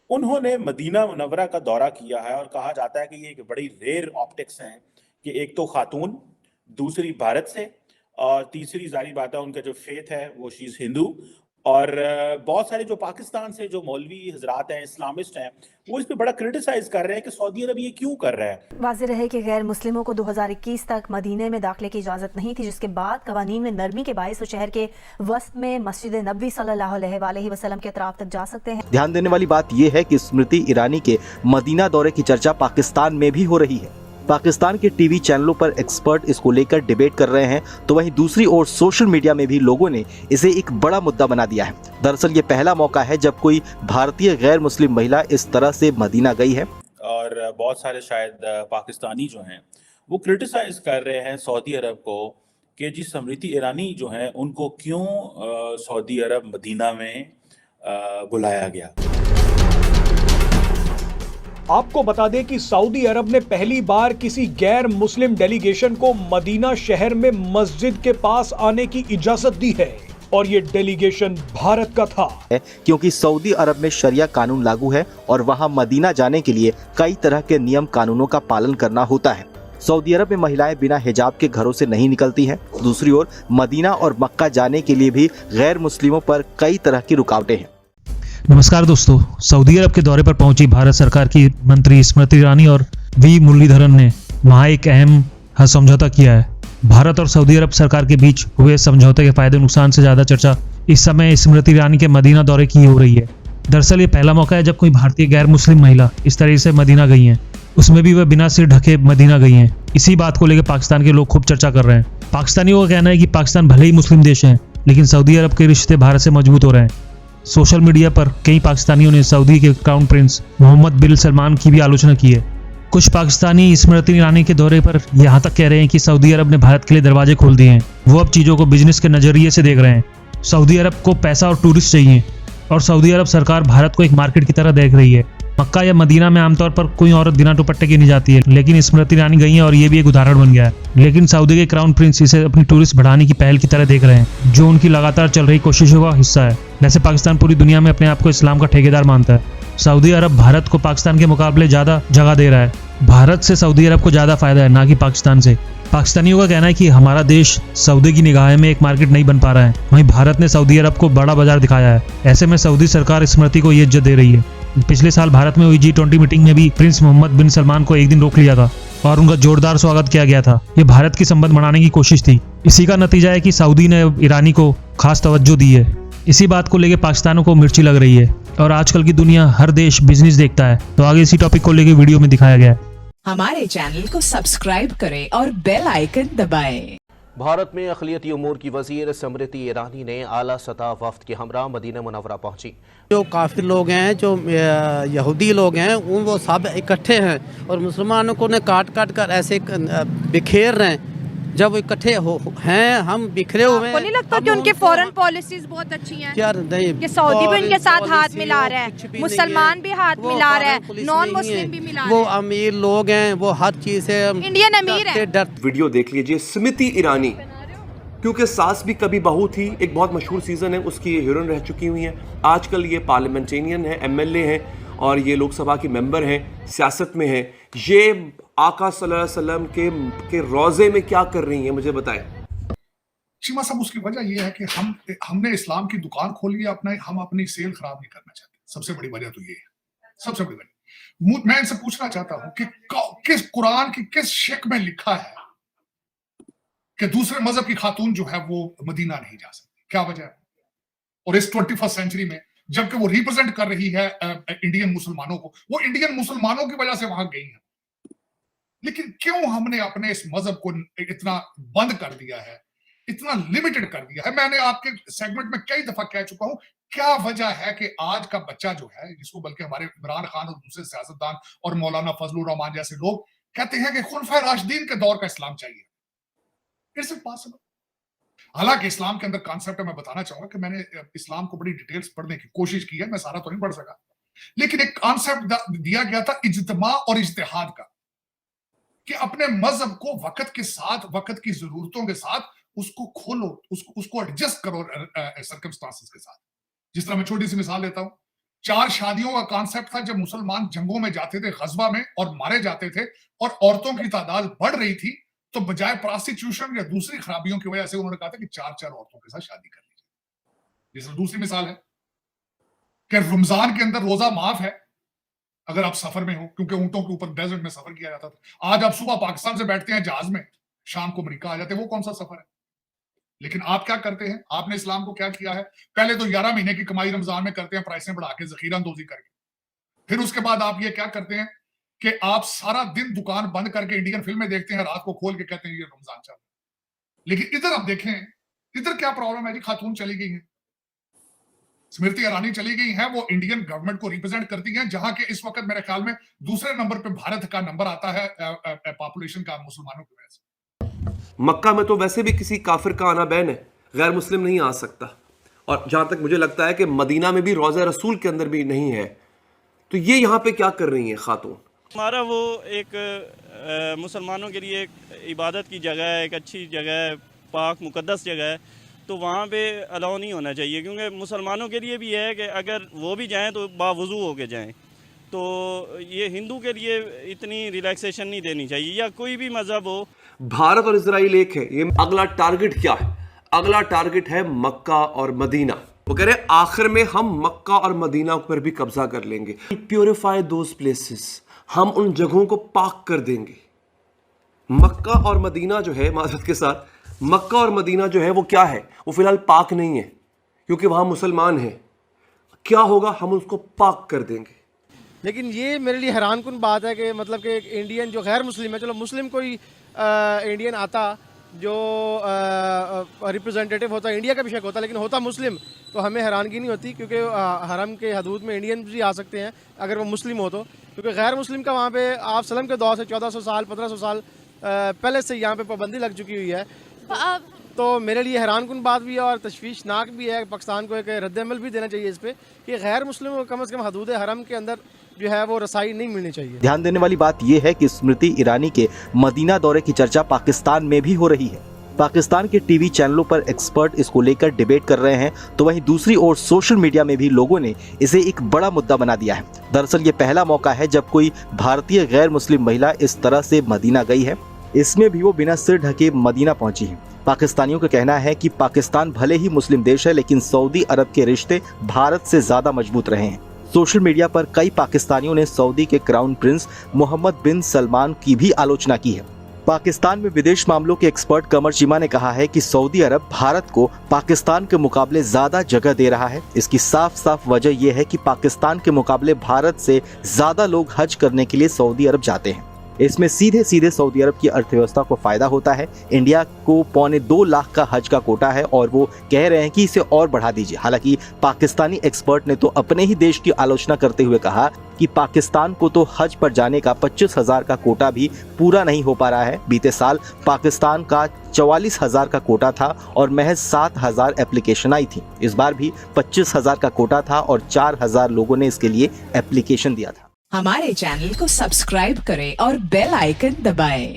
उन्होंने Medina Munawwara का दौरा किया है और कहा जाता है कि ये एक बड़ी रेयर ऑप्टिक्स है कि एक तो खातून, दूसरी भारत से, और तीसरी जारी बात है उनका जो फेथ है वो शीज हिंदू। और बहुत सारे जो पाकिस्तान से जो मौलवी हजरात हैं, इस्लामिस्ट हैं, वो इस पे बड़ा क्रिटिसाइज कर रहे हैं कि सऊदी अरब ये क्यों कर रहा है। वाज़ेह रहे कि गैर मुस्लिमों को 2021 तक मदीने में दाखिले की इजाज़त नहीं थी, जिसके बाद कवानीन में नरमी के बायस वो शहर के वस्त में मस्जिद नबवी सल्लल्लाहु अलैहि वसल्लम के अतराफ तक जा सकते हैं। ध्यान देने वाली बात यह है कि स्मृति ईरानी के मदीना दौरे की चर्चा पाकिस्तान में भी हो रही है। पाकिस्तान के टीवी चैनलों पर एक्सपर्ट इसको लेकर डिबेट कर रहे हैं, तो वहीं दूसरी ओर सोशल मीडिया में भी लोगों ने इसे एक बड़ा मुद्दा बना दिया है। दरअसल ये पहला मौका है जब कोई भारतीय गैर मुस्लिम महिला इस तरह से मदीना गई है। और बहुत सारे शायद पाकिस्तानी जो हैं वो क्रिटिसाइज कर रहे हैं सऊदी अरब को कि जी स्मृति ईरानी जो हैं उनको क्यों सऊदी अरब मदीना में बुलाया गया। आपको बता दें कि सऊदी अरब ने पहली बार किसी गैर मुस्लिम डेलीगेशन को मदीना शहर में मस्जिद के पास आने की इजाजत दी है और ये डेलीगेशन भारत का था, क्योंकि सऊदी अरब में शरिया कानून लागू है और वहां मदीना जाने के लिए कई तरह के नियम कानूनों का पालन करना होता है। सऊदी अरब में महिलाएं बिना हिजाब के घरों से नहीं निकलती हैं। दूसरी ओर मदीना और मक्का जाने के लिए भी गैर मुस्लिमों पर कई तरह की रुकावटें हैं। नमस्कार दोस्तों, सऊदी अरब के दौरे पर पहुंची भारत सरकार की मंत्री स्मृति ईरानी और वी मुरलीधरन ने वहां एक अहम समझौता किया है। भारत और सऊदी अरब सरकार के बीच हुए समझौते के फायदे नुकसान से ज्यादा चर्चा इस समय स्मृति ईरानी के मदीना दौरे की हो रही है। दरअसल ये पहला मौका है जब कोई भारतीय गैर मुस्लिम महिला इस तरह से मदीना गई है, उसमें भी वह बिना सिर ढके मदीना गई हैं। इसी बात को लेकर पाकिस्तान के लोग खूब चर्चा कर रहे हैं। पाकिस्तानियों का कहना है कि पाकिस्तान भले ही मुस्लिम देश है, लेकिन सऊदी अरब के रिश्ते भारत से मजबूत हो रहे हैं। सोशल मीडिया पर कई पाकिस्तानियों ने सऊदी के क्राउन प्रिंस मोहम्मद बिन सलमान की भी आलोचना की है। कुछ पाकिस्तानी स्मृति ईरानी के दौरे पर यहाँ तक कह रहे हैं कि सऊदी अरब ने भारत के लिए दरवाजे खोल दिए हैं। वो अब चीजों को बिजनेस के नजरिए से देख रहे हैं। सऊदी अरब को पैसा और टूरिस्ट चाहिए और सऊदी अरब सरकार भारत को एक मार्केट की तरह देख रही है। मक्का या मदीना में आमतौर पर कोई औरत बिना दुपट्टे के नहीं जाती है, लेकिन स्मृति ईरानी गई है और ये भी एक उदाहरण बन गया है। लेकिन सऊदी के क्राउन प्रिंस इसे अपनी टूरिस्ट बढ़ाने की पहल की तरह देख रहे हैं, जो उनकी लगातार चल रही कोशिशों का हिस्सा है। वैसे पाकिस्तान पूरी दुनिया में अपने आप को इस्लाम का ठेकेदार मानता है। सऊदी अरब भारत को पाकिस्तान के मुकाबले ज्यादा जगह दे रहा है। भारत से सऊदी अरब को ज्यादा फायदा है, ना कि पाकिस्तान से। पाकिस्तानियों का कहना है कि हमारा देश सऊदी की निगाह में एक मार्केट नहीं बन पा रहा है, वहीं भारत ने सऊदी अरब को बड़ा बाजार दिखाया है। ऐसे में सऊदी सरकार स्मृति को ये इज्जत दे रही है। पिछले साल भारत में हुई G20 मीटिंग में भी प्रिंस मोहम्मद बिन सलमान को एक दिन रोक लिया था और उनका जोरदार स्वागत किया गया था। ये भारत की संबंध बढ़ाने की कोशिश थी। इसी का नतीजा है कि सऊदी ने ईरानी को खास तवज्जो दी है। इसी बात को लेकर पाकिस्तानों को मिर्ची लग रही है और आजकल की दुनिया हर देश बिजनेस देखता है। तो आगे इसी टॉपिक को लेकर वीडियो में दिखाया गया है। हमारे चैनल को सब्सक्राइब करें और बेल आइकन दबाएं। भारत में अक़लियती उमूर की वज़ीर स्मृति ईरानी ने आला सतह वफ़द के हमरा मदीना मुनव्वरा पहुंची। जो काफिर लोग हैं, जो यहूदी लोग हैं, वो सब इकट्ठे हैं और मुसलमानों को ने काट काट कर ऐसे बिखेर रहे हैं। जब वो इकट्ठे हैं, हम बिखरे हुए हैं। आपको नहीं लगता कि उनके फॉरेन पॉलिसीज बहुत अच्छी हैं? यार नहीं, कि सऊदी भी उनके साथ हाथ मिला रहा है, मुसलमान भी हाथ मिला रहा है, नॉन मुस्लिम भी मिला रहे हैं। वो अमीर लोग हैं, वो हर चीज से इंडियन अमीर है। वीडियो देख लीजिए। स्मृति ईरानी, क्योंकि सास भी कभी बहू थी, एक बहुत मशहूर सीजन है उसकी, ये हीरोइन रह चुकी हुई हैं। आजकल ये पार्लियामेंटेरियन है, MLA हैं और ये लोकसभा की मेंबर हैं, सियासत में हैं। ये आका सल्लल्लाहु अलैहि वसल्लम के रोजे में क्या कर रही हैं, मुझे बताएं। शीमा साहब, उसकी वजह यह है कि हमने इस्लाम की दुकान खोली है, हम अपनी सेल खराब नहीं करना चाहते। सबसे बड़ी वजह तो ये है, सबसे बड़ी वजह। मैं इनसे पूछना चाहता हूं कि किस कुरान की किस शिक में लिखा है कि दूसरे मजहब की खातून जो है वो मदीना नहीं जा सकती? क्या वजह है? और इस 21st सेंचुरी में, जबकि वो रिप्रेजेंट कर रही है इंडियन मुसलमानों को, वो इंडियन मुसलमानों की वजह से वहां गई है। लेकिन क्यों हमने अपने इस मजहब को इतना बंद कर दिया है, इतना लिमिटेड कर दिया है? मैंने आपके सेगमेंट में कई दफा कह चुका हूं, क्या वजह है कि आज का बच्चा जो है, जिसको बल्कि हमारे इमरान खान और दूसरे सियासतदान और मौलाना फजलुर रहमान जैसे लोग कहते हैं कि खुलफा राशिदीन के दौर का इस्लाम चाहिए। It's impossible. हालांकि इस्लाम के अंदर कॉन्सेप्ट है, मैं बताना चाहूंगा कि मैंने इस्लाम को बड़ी डिटेल्स पढ़ने की कोशिश की है, मैं सारा तो नहीं पढ़ सका, लेकिन एक कॉन्सेप्ट दिया गया था इज्तिमा और इज्तिहाद का, कि अपने मजहब को वक्त के साथ, वक्त की जरूरतों के साथ उसको खोलो, उसको एडजस्ट करो सर्कमस्टांसेस के साथ। जिस तरह मैं छोटी सी मिसाल लेता हूं, 4 शादियों का कॉन्सेप्ट था जब मुसलमान जंगों में जाते थे, गजबा में, और मारे जाते थे और औरतों की तादाद बढ़ रही थी, तो बजाय प्रोस्टिट्यूशन या दूसरी खराबियों की वजह से उन्होंने कहा था कि 4 औरतों के साथ शादी कर लीजिए। जैसे दूसरी मिसाल है कि रमजान के अंदर रोजा माफ है अगर आप सफर में हो, क्योंकि ऊंटों के ऊपर डेजर्ट में सफर किया जाता था। आज आप सुबह पाकिस्तान से बैठते हैं जहाज में, शाम को अमेरिका आ जाते हैं, वो कौन सा सफर है? लेकिन आप क्या करते हैं? आपने इस्लाम को क्या किया है? पहले तो 11 महीने की कमाई रमजान में करते हैं, प्राइसें बढ़ा के, जखीरा अंदोजी करके। फिर उसके बाद आप ये क्या करते हैं कि आप सारा दिन दुकान बंद करके इंडियन फिल्में देखते हैं, रात को खोल के कहते हैं ये रमजान चल रहा है। लेकिन इधर आप देखें, इधर क्या प्रॉब्लम है जी? खातून चली गई है, स्मृति ईरानी चली गई हैं, वो इंडियन गवर्नमेंट को रिप्रेजेंट करती हैं, जहां के इस वक्त मेरे ख्याल में दूसरे नंबर पे भारत का नंबर आता है पॉपुलेशन का मुसलमानों की वजह से। मक्का में तो वैसे भी किसी काफिर का आना बैन है, गैर मुस्लिम नहीं आ सकता। और जहां तक मुझे लगता है कि मदीना में भी रोज़ा रसूल के अंदर भी नहीं है, तो ये यहाँ पे क्या कर रही हैं खातून? हमारा वो एक मुसलमानों के लिए एक इबादत की जगह है, एक अच्छी जगह है, पाक मुकद्दस जगह है, तो वहाँ पे अलाउ नहीं होना चाहिए, क्योंकि मुसलमानों के लिए भी है कि अगर वो भी जाएं तो बावुज़ू होके जाएं। तो ये हिंदू के लिए इतनी रिलैक्सेशन नहीं देनी चाहिए, या कोई भी मज़हब हो। भारत और इजराइल एक है, ये अगला टारगेट क्या है? अगला टारगेट है मक्का और मदीना। वो कह रहे हैं आखिर में हम मक्का और मदीना पर भी कब्जा कर लेंगे, प्योरीफाई दोज प्लेसेस, हम उन जगहों को पाक कर देंगे। मक्का और मदीना जो है, माज़रत के साथ, मक्का और मदीना जो है वो क्या है? वो फिलहाल पाक नहीं है, क्योंकि वहाँ मुसलमान हैं। क्या होगा? हम उसको पाक कर देंगे। लेकिन ये मेरे लिए हैरानकुन बात है कि मतलब कि एक इंडियन जो गैर मुस्लिम है, चलो मुस्लिम कोई इंडियन आता जो रिप्रेजेंटेटिव होता, इंडिया का भी शक होता, लेकिन होता मुस्लिम, तो हमें हैरानगी नहीं होती, क्योंकि हरम के हदूद में इंडियन भी आ सकते हैं अगर वो मुस्लिम हो तो। क्योंकि गैर मुस्लिम का वहाँ पे आप सलम के दौर से 1400 साल 1500 साल पहले से यहाँ पे पाबंदी लग चुकी हुई है। तो मेरे लिए हैरानकुन बात भी है और तशवीशनाक भी है। पाकिस्तान को एक रद्द-ए-अमल भी देना चाहिए इस पर कि गैर मुस्लिमों को कम से कम हदूद हरम के अंदर जो है वो रसाई नहीं मिलनी चाहिए। ध्यान देने वाली बात यह है कि स्मृति ईरानी के मदीना दौरे की चर्चा पाकिस्तान में भी हो रही है। पाकिस्तान के टीवी चैनलों पर एक्सपर्ट इसको लेकर डिबेट कर रहे हैं, तो वहीं दूसरी ओर सोशल मीडिया में भी लोगों ने इसे एक बड़ा मुद्दा बना दिया है। दरअसल ये पहला मौका है जब कोई भारतीय गैर मुस्लिम महिला इस तरह से मदीना गई है, इसमें भी वो बिना सिर ढके मदीना पहुंची है। पाकिस्तानियों का कहना है कि पाकिस्तान भले ही मुस्लिम देश है, लेकिन सऊदी अरब के रिश्ते भारत से ज्यादा मजबूत रहे हैं। सोशल मीडिया पर कई पाकिस्तानियों ने सऊदी के क्राउन प्रिंस मोहम्मद बिन सलमान की भी आलोचना की है। पाकिस्तान में विदेश मामलों के एक्सपर्ट कमर चीमा ने कहा है कि सऊदी अरब भारत को पाकिस्तान के मुकाबले ज्यादा जगह दे रहा है। इसकी साफ साफ वजह यह है कि पाकिस्तान के मुकाबले भारत से ज्यादा लोग हज करने के लिए सऊदी अरब जाते हैं। इसमें सीधे सीधे सऊदी अरब की अर्थव्यवस्था को फायदा होता है। इंडिया को 2.25 लाख का हज का कोटा है और वो कह रहे हैं कि इसे और बढ़ा दीजिए। हालांकि पाकिस्तानी एक्सपर्ट ने तो अपने ही देश की आलोचना करते हुए कहा कि पाकिस्तान को तो हज पर जाने का 25,000 का कोटा भी पूरा नहीं हो पा रहा है। बीते साल पाकिस्तान का 44,000 का कोटा था और महज 7,000 एप्लीकेशन आई थी। इस बार भी 25,000 का कोटा था और 4,000 लोगों ने इसके लिए एप्लीकेशन दिया था। हमारे चैनल को सब्सक्राइब करें और बेल आइकन दबाएं।